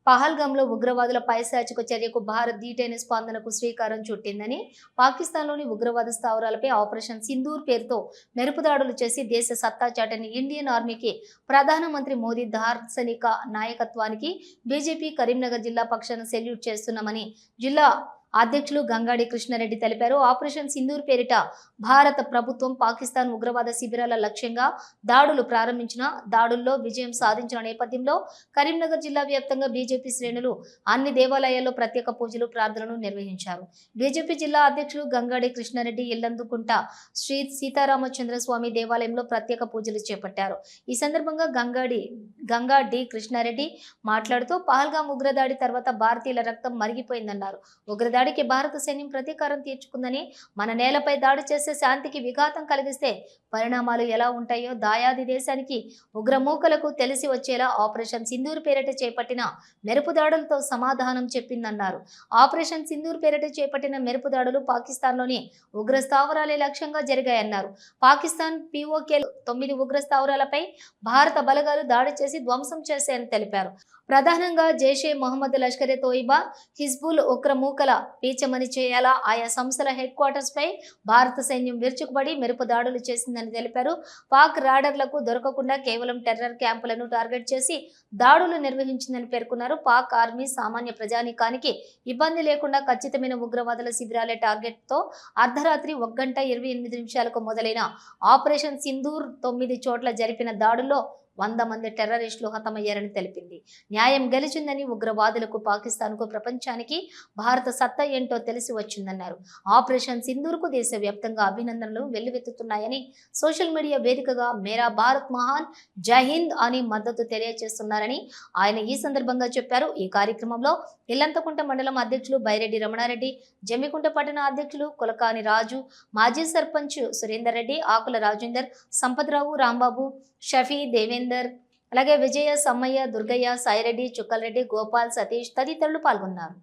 పహల్గామ్లో ఉగ్రవాదుల పైశాచిక చర్యకు భారత్ ధీటైన స్పందనకు శ్రీకారం చుట్టిందని, పాకిస్తాన్లోని ఉగ్రవాద స్థావరాలపై ఆపరేషన్ సింధూర్ పేరుతో మెరుపుదాడులు చేసి దేశ సత్తా చాటని ఇండియన్ ఆర్మీకి ప్రధానమంత్రి మోదీ దార్శనిక నాయకత్వానికి బీజేపీ కరీంనగర్ జిల్లా పక్షాన సెల్యూట్ చేస్తున్నామని జిల్లా అధ్యక్షులు గంగాడి కృష్ణారెడ్డి తెలిపారు. ఆపరేషన్ సింధూర్ పేరిట భారత ప్రభుత్వం పాకిస్తాన్ ఉగ్రవాద శిబిరాల లక్ష్యంగా దాడులు ప్రారంభించిన దాడుల్లో విజయం సాధించిన నేపథ్యంలో కరీంనగర్ జిల్లా వ్యాప్తంగా బీజేపీ శ్రేణులు అన్ని దేవాలయాల్లో ప్రత్యేక పూజలు ప్రార్థనలు నిర్వహించారు. బీజేపీ జిల్లా అధ్యక్షులు గంగాడి కృష్ణారెడ్డి ఇల్లందుకుంట శ్రీ సీతారామచంద్ర స్వామి దేవాలయంలో ప్రత్యేక పూజలు చేపట్టారు. ఈ సందర్భంగా గంగా డి కృష్ణారెడ్డి మాట్లాడుతూ పహల్గామ్ ఉగ్రదాడి తర్వాత భారతీయుల రక్తం మరిగిపోయిందన్నారు. ఉగ్రదాడికి భారత సైన్యం ప్రతీకారం తీర్చుకుందని, మన నేలపై దాడి చేసే శాంతికి విఘాతం కలిగిస్తే పరిణామాలు ఎలా ఉంటాయో దాయాది దేశానికి ఉగ్రమూకలకు తెలిసి వచ్చేలా ఆపరేషన్ సింధూర్ పేరిట చేపట్టిన మెరుపుదాడులతో సమాధానం చెప్పిందన్నారు. ఆపరేషన్ సింధూర్ పేరిట చేపట్టిన మెరుపుదాడులు పాకిస్తాన్లోని ఉగ్ర స్థావరాలే లక్ష్యంగా జరిగాయన్నారు. పాకిస్తాన్ POK 9 ఉగ్ర స్థావరాలపై భారత బలగాలు దాడి చేసి ధ్వంసం చేశాయని తెలిపారు. ప్రధానంగా జైషే మొహమ్మద్, లష్కరే తోయిబా, హిజ్బుల్ ఉగ్రమూకల పీచమని చేయాలా ఆయా సంస్థల హెడ్ క్వార్టర్స్ పై భారత సైన్యం విరుచుకుపడి మెరుపు దాడులు చేసిందని తెలిపారు. పాక్ రాడర్లకు దొరకకుండా కేవలం టెర్రర్ క్యాంపులను టార్గెట్ చేసి దాడులు నిర్వహించిందని పేర్కొన్నారు. పాక్ ఆర్మీ సామాన్య ప్రజానీకానికి ఇబ్బంది లేకుండా ఖచ్చితమైన ఉగ్రవాదుల శిబిరాలే టార్గెట్ తో అర్ధరాత్రి 1:28 మొదలైన ఆపరేషన్ సింధూర్ 9 చోట్ల జరిపిన దాడుల్లో 100 మంది టెర్రరిస్టులు హతమయ్యారని తెలిపింది. న్యాయం గెలిచిందని, ఉగ్రవాదులకు, పాకిస్తాన్కు, ప్రపంచానికి భారత సత్తా ఏంటో తెలిసి వచ్చిందన్నారు. ఆపరేషన్ సింధూర్కు దేశవ్యాప్తంగా అభినందనలు వెల్లువెత్తుతున్నాయని, సోషల్ మీడియా వేదికగా మేరా భారత్ మహాన్, జై హింద్ అని మద్దతు తెలియజేస్తున్నారని ఆయన ఈ సందర్భంగా చెప్పారు. ఈ కార్యక్రమంలో ఇల్లంతకుంట మండలం అధ్యక్షులు బైరెడ్డి రమణారెడ్డి, జమ్మికుంట పట్టణ అధ్యక్షులు కులకాని రాజు, మాజీ సర్పంచ్ సురేందర్ రెడ్డి, ఆకుల రాజేందర్, సంపత్రావు, రాంబాబు, షఫీ, దేవేందర్, అలాగే విజయ, సమ్మయ్య, దుర్గయ్య, సాయిరెడ్డి, చుక్కలరెడ్డి, గోపాల్, సతీష్ తదితరులు పాల్గొన్నారు.